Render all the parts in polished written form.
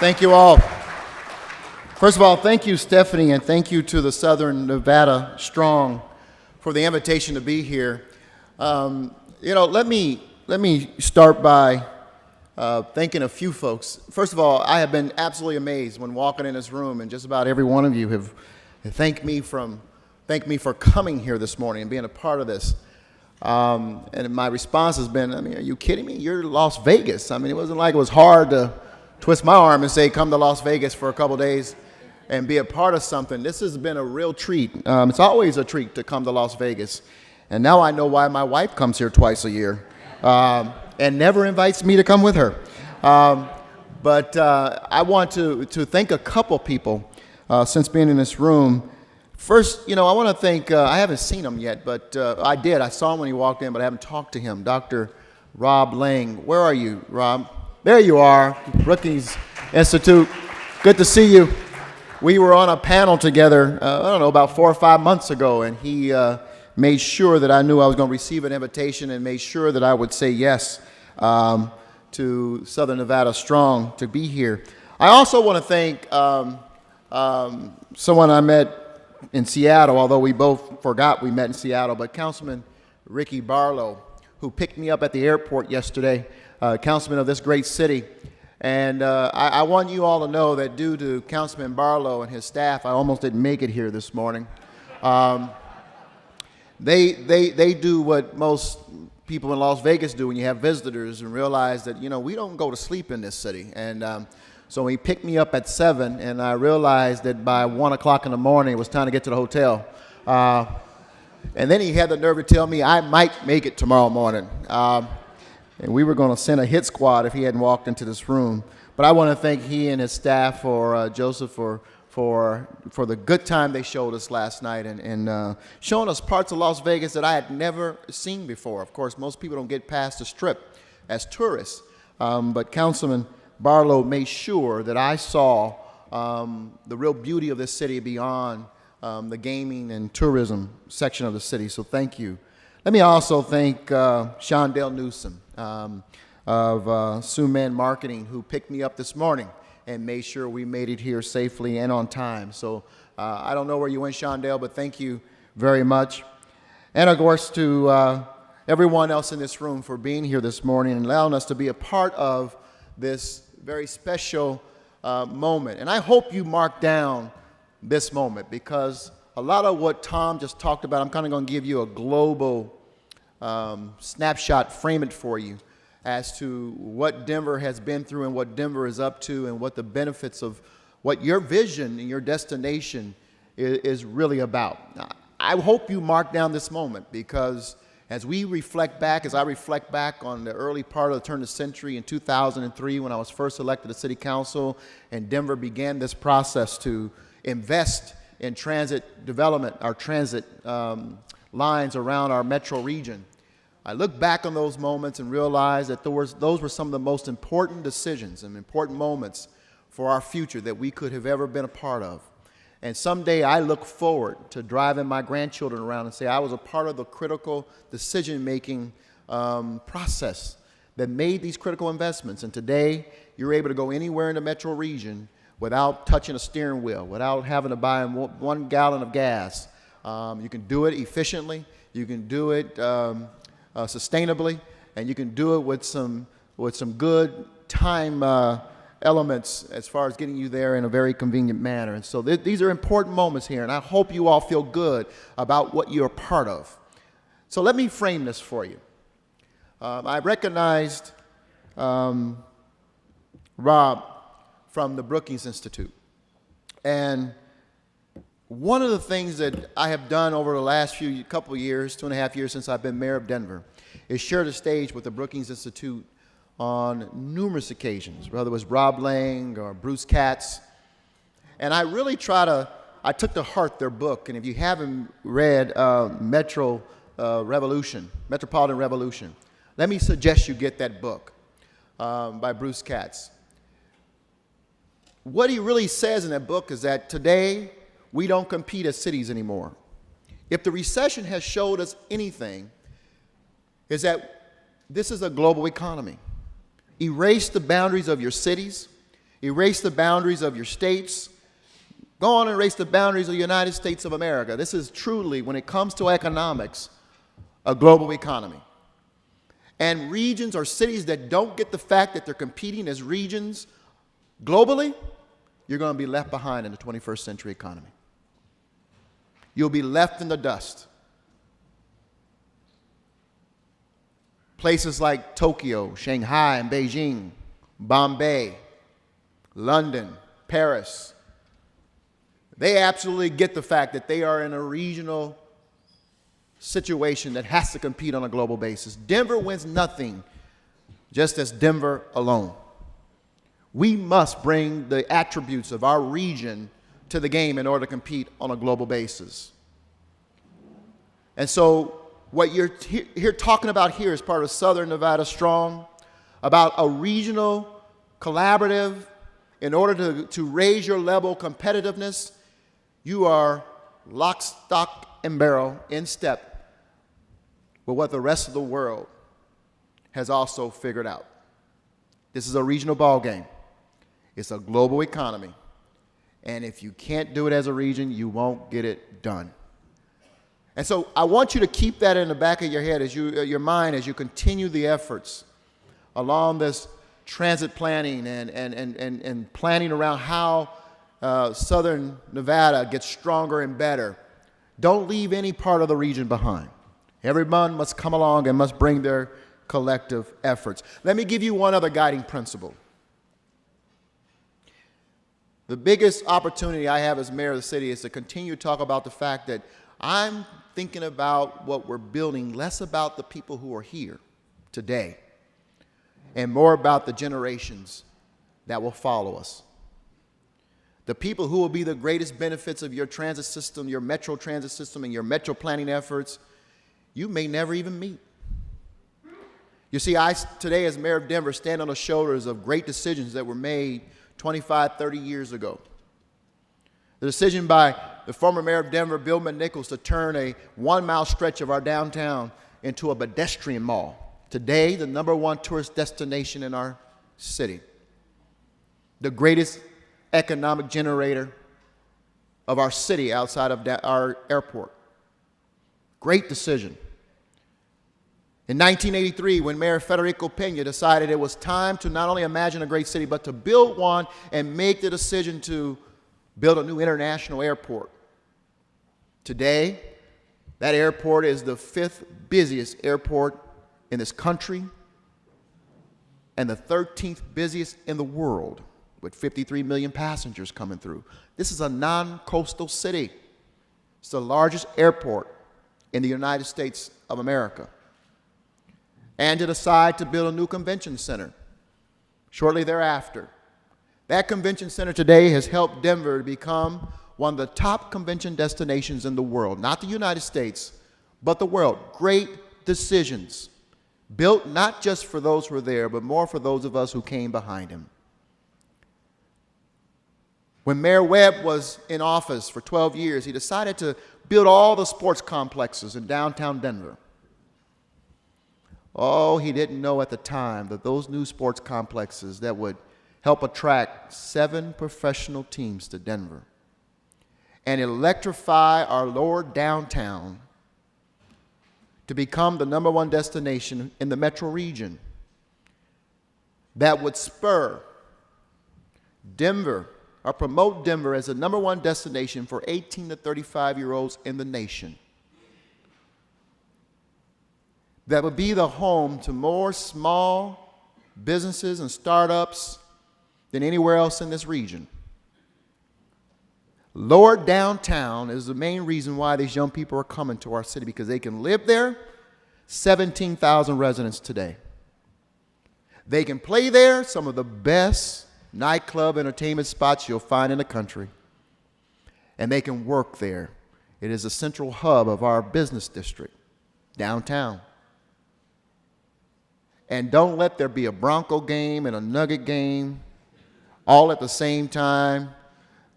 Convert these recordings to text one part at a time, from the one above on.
Thank you all. First of all, thank you, Stephanie, and thank you to the Southern Nevada Strong for the invitation to be here. Let me start by thanking a few folks. First of all, I have been absolutely amazed when walking in this room, and just about every one of you have thanked me for coming here this morning and being a part of this. And my response has been, are you kidding me? You're Las Vegas. It wasn't like it was hard to twist my arm and say, come to Las Vegas for a couple days and be a part of something. This has been a real treat. It's always a treat to come to Las Vegas. And now I know why my wife comes here twice a year and never invites me to come with her. But I want to thank a couple people since being in this room. First, I want to thank, I haven't seen him yet, but I did. I saw him when he walked in, but I haven't talked to him. Dr. Rob Lang. Where are you, Rob? There you are, Brookings Institute. Good to see you. We were on a panel together, about 4 or 5 months ago, and he made sure that I knew I was going to receive an invitation and made sure that I would say yes to Southern Nevada Strong to be here. I also want to thank someone I met in Seattle, although we both forgot we met in Seattle, but Councilman Ricky Barlow, who picked me up at the airport yesterday, councilman of this great city. And I want you all to know that due to Councilman Barlow and his staff, I almost didn't make it here this morning. They do what most people in Las Vegas do when you have visitors and realize that, we don't go to sleep in this city. And so he picked me up at 7, and I realized that by 1 o'clock in the morning, it was time to get to the hotel. And then he had the nerve to tell me I might make it tomorrow morning. And we were going to send a hit squad if he hadn't walked into this room. But I want to thank he and his staff, Joseph, for the good time they showed us last night and showing us parts of Las Vegas that I had never seen before. Of course, most people don't get past the Strip as tourists. But Councilman Barlow made sure that I saw the real beauty of this city beyond the gaming and tourism section of the city. So thank you. Let me also thank Shondell Newsom of Suman Marketing, who picked me up this morning and made sure we made it here safely and on time. So I don't know where you went, Shondell, but thank you very much. And of course to everyone else in this room for being here this morning and allowing us to be a part of this very special moment. And I hope you mark down this moment, because a lot of what Tom just talked about, I'm kind of going to give you a global snapshot, frame it for you as to what Denver has been through and what Denver is up to and what the benefits of what your vision and your destination is really about. Now, I hope you mark down this moment, because as we reflect back, as I reflect back on the early part of the turn of the century in 2003 when I was first elected to City Council and Denver began this process to invest in transit development, our transit lines around our metro region. I look back on those moments and realize that those were some of the most important decisions and important moments for our future that we could have ever been a part of. And someday I look forward to driving my grandchildren around and say I was a part of the critical decision-making process that made these critical investments. And today you're able to go anywhere in the metro region without touching a steering wheel, without having to buy 1 gallon of gas. You can do it efficiently, you can do it sustainably, and you can do it with some good time elements as far as getting you there in a very convenient manner. And so these are important moments here, and I hope you all feel good about what you're a part of. So let me frame this for you. I recognized Rob from the Brookings Institute. And one of the things that I have done over the last couple of years, 2.5 years since I've been mayor of Denver, is share the stage with the Brookings Institute on numerous occasions, whether it was Rob Lang or Bruce Katz. And I really I took to heart their book. And if you haven't read Metropolitan Revolution, let me suggest you get that book by Bruce Katz. What he really says in that book is that today we don't compete as cities anymore. If the recession has showed us anything, is that this is a global economy. Erase the boundaries of your cities. Erase the boundaries of your states. Go on and erase the boundaries of the United States of America. This is truly, when it comes to economics, a global economy. And regions or cities that don't get the fact that they're competing as regions globally, you're going to be left behind in the 21st century economy. You'll be left in the dust. Places like Tokyo, Shanghai, and Beijing, Bombay, London, Paris, they absolutely get the fact that they are in a regional situation that has to compete on a global basis. Denver wins nothing just as Denver alone. We must bring the attributes of our region to the game in order to compete on a global basis. And so what you're here talking about here is part of Southern Nevada Strong, about a regional collaborative in order to raise your level of competitiveness. You are lock, stock, and barrel in step with what the rest of the world has also figured out. This is a regional ball game. It's a global economy. And if you can't do it as a region, you won't get it done. And so I want you to keep that in the back of your head, your mind, as you continue the efforts along this transit planning and planning around how Southern Nevada gets stronger and better. Don't leave any part of the region behind. Everyone must come along and must bring their collective efforts. Let me give you one other guiding principle. The biggest opportunity I have as mayor of the city is to continue to talk about the fact that I'm thinking about what we're building, less about the people who are here today, and more about the generations that will follow us. The people who will be the greatest benefits of your transit system, your metro transit system, and your metro planning efforts, you may never even meet. You see, I today as mayor of Denver stand on the shoulders of great decisions that were made 25, 30 years ago. The decision by the former mayor of Denver, Bill McNichols, to turn a 1-mile stretch of our downtown into a pedestrian mall. Today, the #1 tourist destination in our city. The greatest economic generator of our city outside of our airport. Great decision. In 1983, when Mayor Federico Peña decided it was time to not only imagine a great city, but to build one and make the decision to build a new international airport. Today, that airport is the 5th busiest airport in this country and the 13th busiest in the world, with 53 million passengers coming through. This is a non-coastal city. It's the largest airport in the United States of America. And to decide to build a new convention center shortly thereafter. That convention center today has helped Denver to become one of the top convention destinations in the world. Not the United States, but the world. Great decisions. Built not just for those who were there, but more for those of us who came behind him. When Mayor Webb was in office for 12 years, he decided to build all the sports complexes in downtown Denver. Oh, he didn't know at the time that those new sports complexes that would help attract 7 professional teams to Denver and electrify our lower downtown to become the #1 destination in the metro region, that would spur Denver or promote Denver as the #1 destination for 18 to 35-year-olds in the nation. That would be the home to more small businesses and startups than anywhere else in this region. Lower downtown is the main reason why these young people are coming to our city, because they can live there. 17,000 residents today. They can play there, some of the best nightclub entertainment spots you'll find in the country. And they can work there. It is a central hub of our business district, downtown. And don't let there be a Bronco game and a Nugget game all at the same time.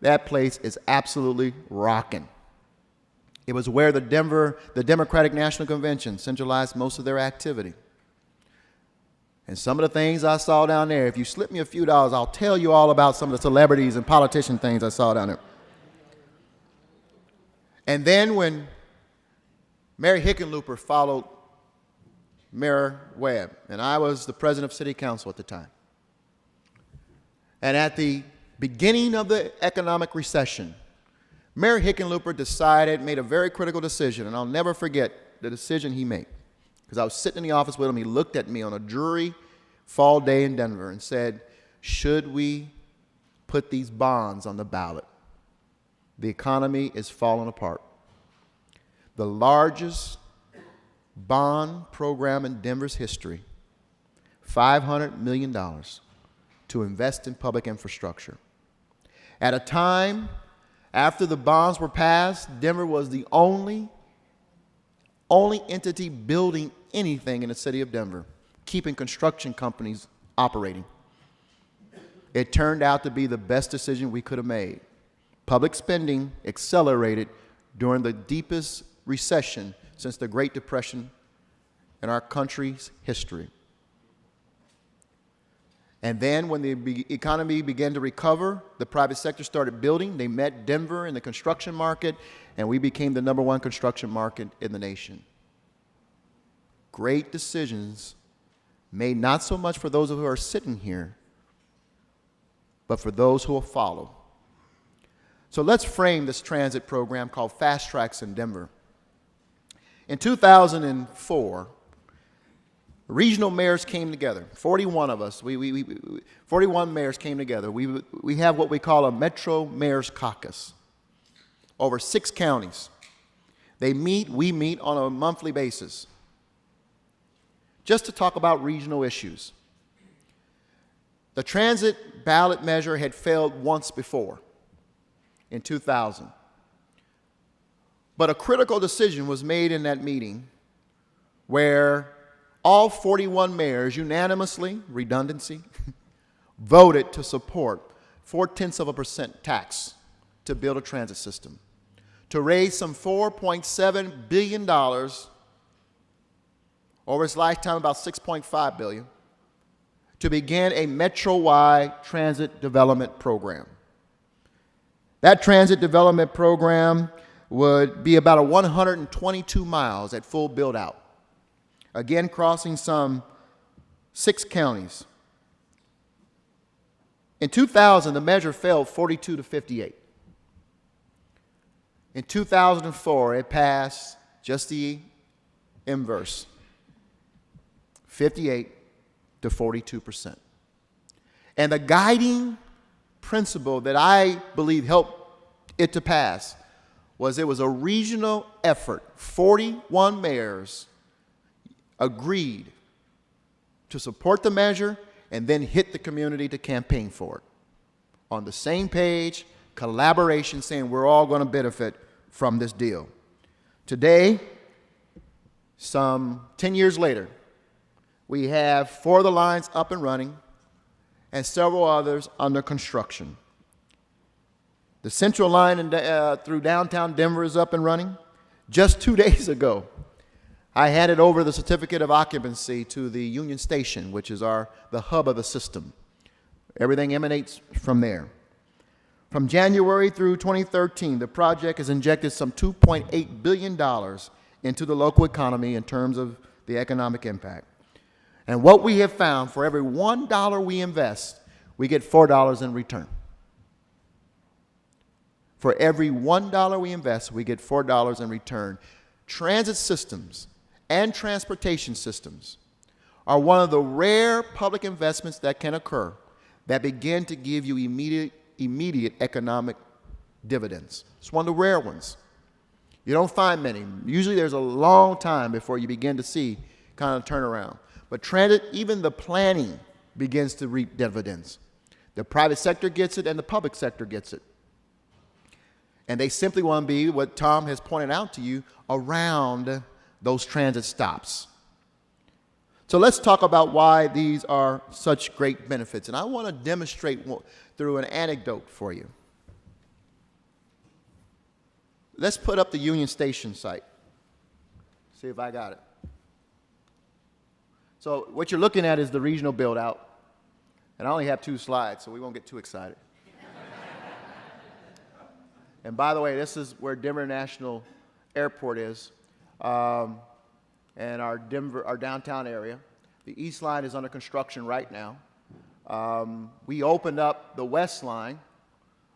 That place is absolutely rocking. It was where the Democratic National Convention centralized most of their activity. And some of the things I saw down there, if you slip me a few dollars, I'll tell you all about some of the celebrities and politician things I saw down there. And then when Mary Hickenlooper followed Mayor Webb, and I was the president of City Council at the time. And at the beginning of the economic recession, Mayor Hickenlooper made a very critical decision, and I'll never forget the decision he made. Because I was sitting in the office with him, he looked at me on a dreary fall day in Denver and said, should we put these bonds on the ballot? The economy is falling apart. The largest bond program in Denver's history, $500 million to invest in public infrastructure. At a time after the bonds were passed, Denver was the only entity building anything in the city of Denver, keeping construction companies operating. It turned out to be the best decision we could have made. Public spending accelerated during the deepest recession since the Great Depression in our country's history. And then when the economy began to recover, the private sector started building. They met Denver in the construction market, and we became the #1 construction market in the nation. Great decisions made not so much for those who are sitting here, but for those who will follow. So let's frame this transit program called Fast Tracks in Denver. In 2004, regional mayors came together, 41 of us, 41 mayors came together. We have what we call a Metro Mayors Caucus, over 6 counties. We meet on a monthly basis, just to talk about regional issues. The transit ballot measure had failed once before, in 2000. But a critical decision was made in that meeting where all 41 mayors unanimously, redundancy, voted to support 0.4% tax to build a transit system, to raise some $4.7 billion, over its lifetime about $6.5 billion, to begin a metro-wide transit development program. That transit development program would be about 122 miles at full build-out, again crossing some 6 counties. In 2000, the measure fell 42 to 58. In 2004, it passed just the inverse, 58 to 42%. And the guiding principle that I believe helped it to pass was it was a regional effort. 41 mayors agreed to support the measure and then hit the community to campaign for it. On the same page, collaboration, saying we're all going to benefit from this deal. Today, some 10 years later, we have 4 of the lines up and running and several others under construction. The central line through downtown Denver is up and running. Just 2 days ago, I handed over the certificate of occupancy to the Union Station, which is the hub of the system. Everything emanates from there. From January through 2013, the project has injected some $2.8 billion into the local economy in terms of the economic impact. And what we have found, for every $1 we invest, we get $4 in return. For every $1 we invest, we get $4 in return. Transit systems and transportation systems are one of the rare public investments that can occur that begin to give you immediate economic dividends. It's one of the rare ones. You don't find many. Usually there's a long time before you begin to see kind of turnaround. But transit, even the planning begins to reap dividends. The private sector gets it and the public sector gets it. And they simply want to be, what Tom has pointed out to you, around those transit stops. So let's talk about why these are such great benefits. And I want to demonstrate through an anecdote for you. Let's put up the Union Station site. See if I got it. So what you're looking at is the regional build out. And I only have 2 slides, so we won't get too excited. And by the way, this is where Denver International Airport is, and our downtown area. The east line is under construction right now. We opened up the west line,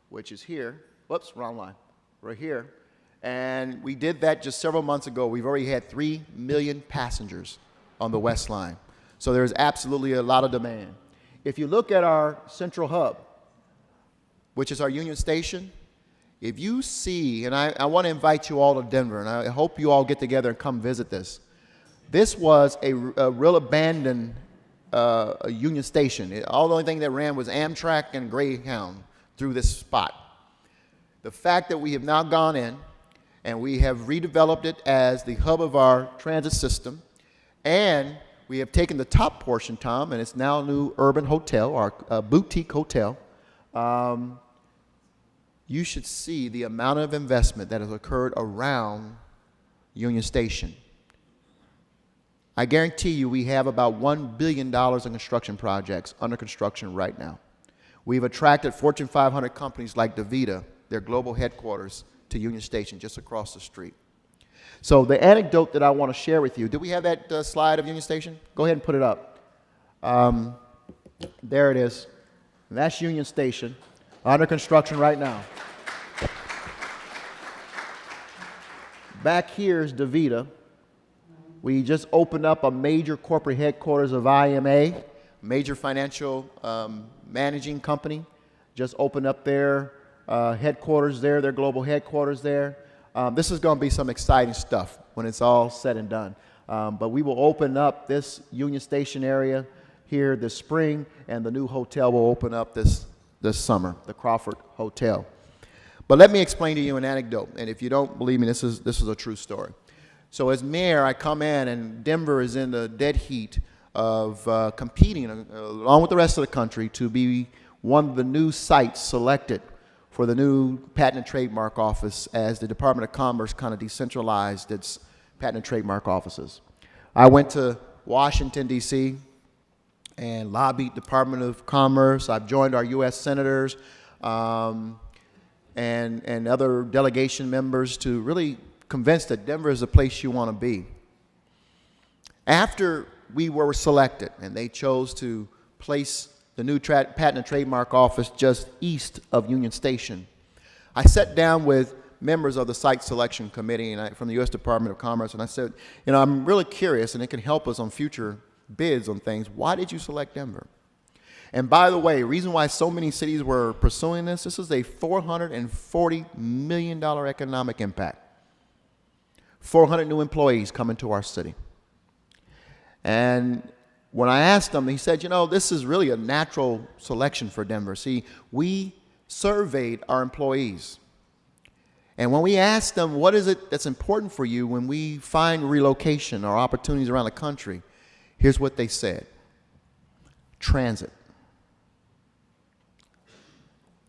which is here. Whoops, wrong line. Right here. And we did that just several months ago. We've already had 3 million passengers on the west line. So there's absolutely a lot of demand. If you look at our central hub, which is our Union Station, if you see, and I want to invite you all to Denver, and I hope you all get together and come visit this. This was a real abandoned Union Station. The only thing that ran was Amtrak and Greyhound through this spot. The fact that we have now gone in and we have redeveloped it as the hub of our transit system, and we have taken the top portion, Tom, and it's now a new urban hotel, our boutique hotel. You should see the amount of investment that has occurred around Union Station. I guarantee you we have about $1 billion in construction projects under construction right now. We've attracted Fortune 500 companies like DaVita, their global headquarters, to Union Station just across the street. So the anecdote that I want to share with you, do we have that slide of Union Station? Go ahead and put it up. There it is. And that's Union Station, under construction right now. Back here is DaVita. We just opened up a major corporate headquarters of IMA, major financial managing company. Just opened up their headquarters there, their global headquarters there. This is going to be some exciting stuff when it's all said and done. But we will open up this Union Station area here this spring, and the new hotel will open up this summer, the Crawford Hotel. But let me explain to you an anecdote, and if you don't believe me, this is a true story. So as mayor, I come in, and Denver is in the dead heat of competing, along with the rest of the country, to be one of the new sites selected for the new Patent and Trademark Office as the Department of Commerce kind of decentralized its patent and trademark offices. I went to Washington, D.C., and lobbied Department of Commerce. I've joined our U.S. senators and other delegation members to really convince that Denver is the place you want to be. After we were selected and they chose to place the new Patent and Trademark Office just east of Union Station, I sat down with members of the Site Selection Committee from the U.S. Department of Commerce, and I said, you know, I'm really curious, and it can help us on future bids on things. Why did you select Denver? And by the way, the reason why so many cities were pursuing this is a $440 million economic impact. 400 new employees coming to our city. And when I asked him, he said, you know, this is really a natural selection for Denver. See, we surveyed our employees. And when we asked them, what is it that's important for you when we find relocation or opportunities around the country, here's what they said. Transit.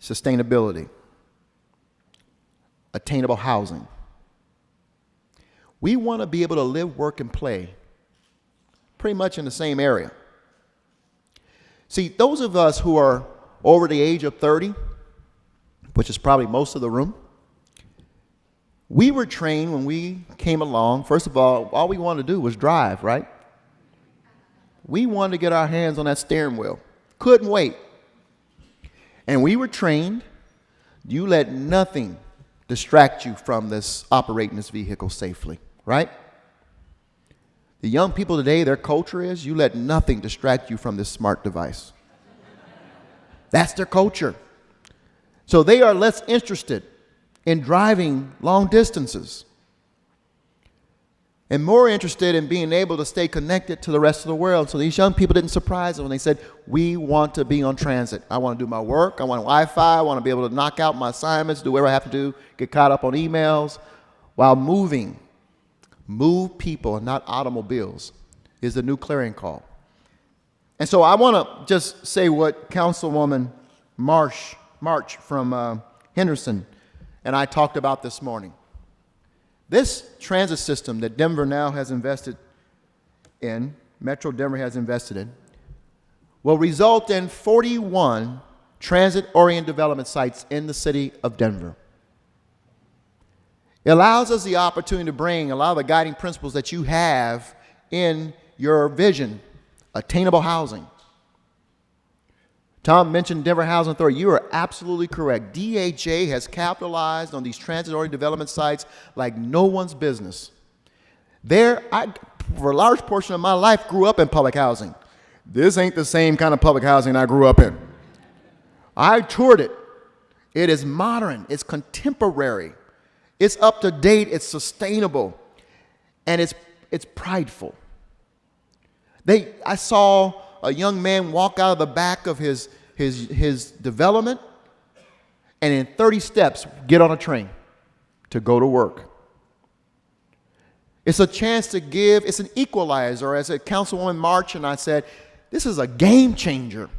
Sustainability. Attainable housing. We want to be able to live, work, and play pretty much in the same area. See, those of us who are over the age of 30, which is probably most of the room, we were trained when we came along, first of all we wanted to do was drive, right? We wanted to get our hands on that steering wheel. Couldn't wait. And we were trained, you let nothing distract you from this operating this vehicle safely, right? The young people today, their culture is you let nothing distract you from this smart device. That's their culture. So they are less interested in driving long distances and more interested in being able to stay connected to the rest of the world. So these young people didn't surprise them when they said, we want to be on transit. I want to do my work. I want Wi-Fi. I want to be able to knock out my assignments, do whatever I have to do, get caught up on emails while moving. Move people and not automobiles is the new clearing call. And so I want to just say what Councilwoman March from Henderson and I talked about this morning. This transit system that Denver now has invested in Metro Denver has invested in, will result in 41 transit-oriented development sites in the city of Denver. It allows us the opportunity to bring a lot of the guiding principles that you have in your vision, attainable housing. Tom mentioned Denver Housing Authority. You are absolutely correct. DHA has capitalized on these transit-oriented development sites like no one's business. I, for a large portion of my life, grew up in public housing. This ain't the same kind of public housing I grew up in. I toured it. It is modern. It's contemporary. It's up to date. It's sustainable. And it's prideful. I saw a young man walk out of the back of his development and in 30 steps get on a train to go to work. It's a chance to give. It's an equalizer. As a Councilwoman March and I said, this is a game changer.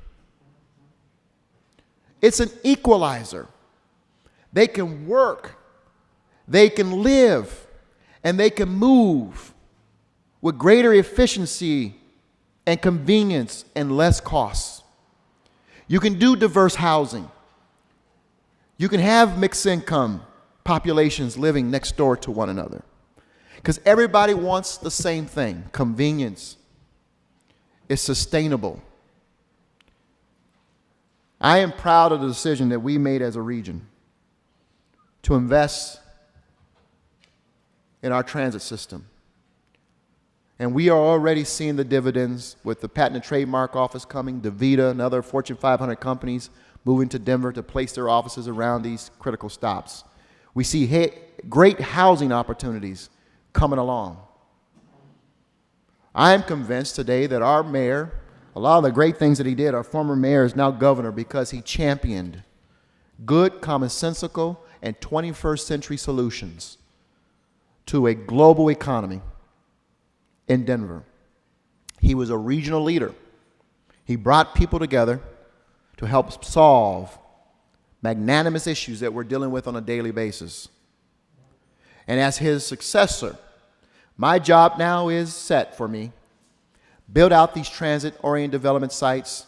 It's an equalizer. They can work, they can live, and they can move with greater efficiency and convenience and less costs. You can do diverse housing. You can have mixed income populations living next door to one another. Because everybody wants the same thing, convenience. It's sustainable. I am proud of the decision that we made as a region to invest in our transit system. And we are already seeing the dividends with the Patent and Trademark Office coming, DaVita and other Fortune 500 companies moving to Denver to place their offices around these critical stops. We see great housing opportunities coming along. I am convinced today that our mayor, a lot of the great things that he did, our former mayor is now governor because he championed good, commonsensical, and 21st century solutions to a global economy in Denver. He was a regional leader. He brought people together to help solve magnanimous issues that we're dealing with on a daily basis. And as his successor, my job now is set for me. Build out these transit-oriented development sites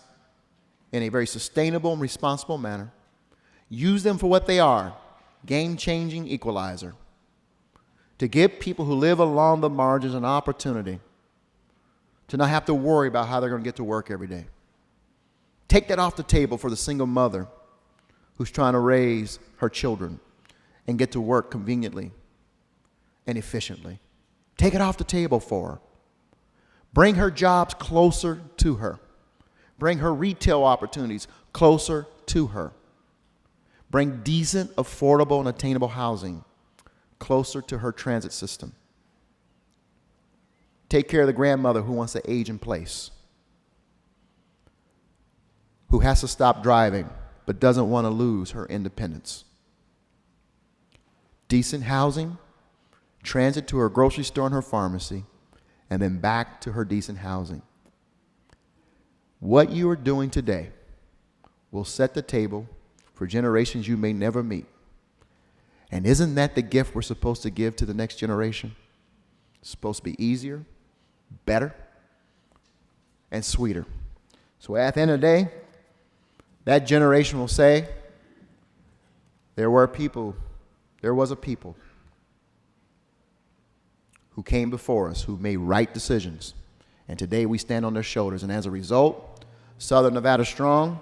in a very sustainable and responsible manner. Use them for what they are, game-changing equalizer. To give people who live along the margins an opportunity to not have to worry about how they're going to get to work every day. Take that off the table for the single mother who's trying to raise her children and get to work conveniently and efficiently. Take it off the table for her. Bring her jobs closer to her. Bring her retail opportunities closer to her. Bring decent, affordable, and attainable housing closer to her transit system. Take care of the grandmother who wants to age in place, who has to stop driving but doesn't want to lose her independence. Decent housing, transit to her grocery store and her pharmacy, and then back to her decent housing. What you are doing today will set the table for generations you may never meet. And isn't that the gift we're supposed to give to the next generation? It's supposed to be easier, better, and sweeter. So at the end of the day, that generation will say, there was a people who came before us, who made right decisions. And today we stand on their shoulders. And as a result, Southern Nevada strong,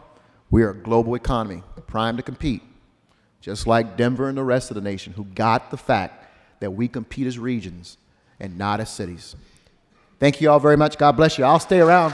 we are a global economy, primed to compete. Just like Denver and the rest of the nation who got the fact that we compete as regions and not as cities. Thank you all very much. God bless you. I'll stay around.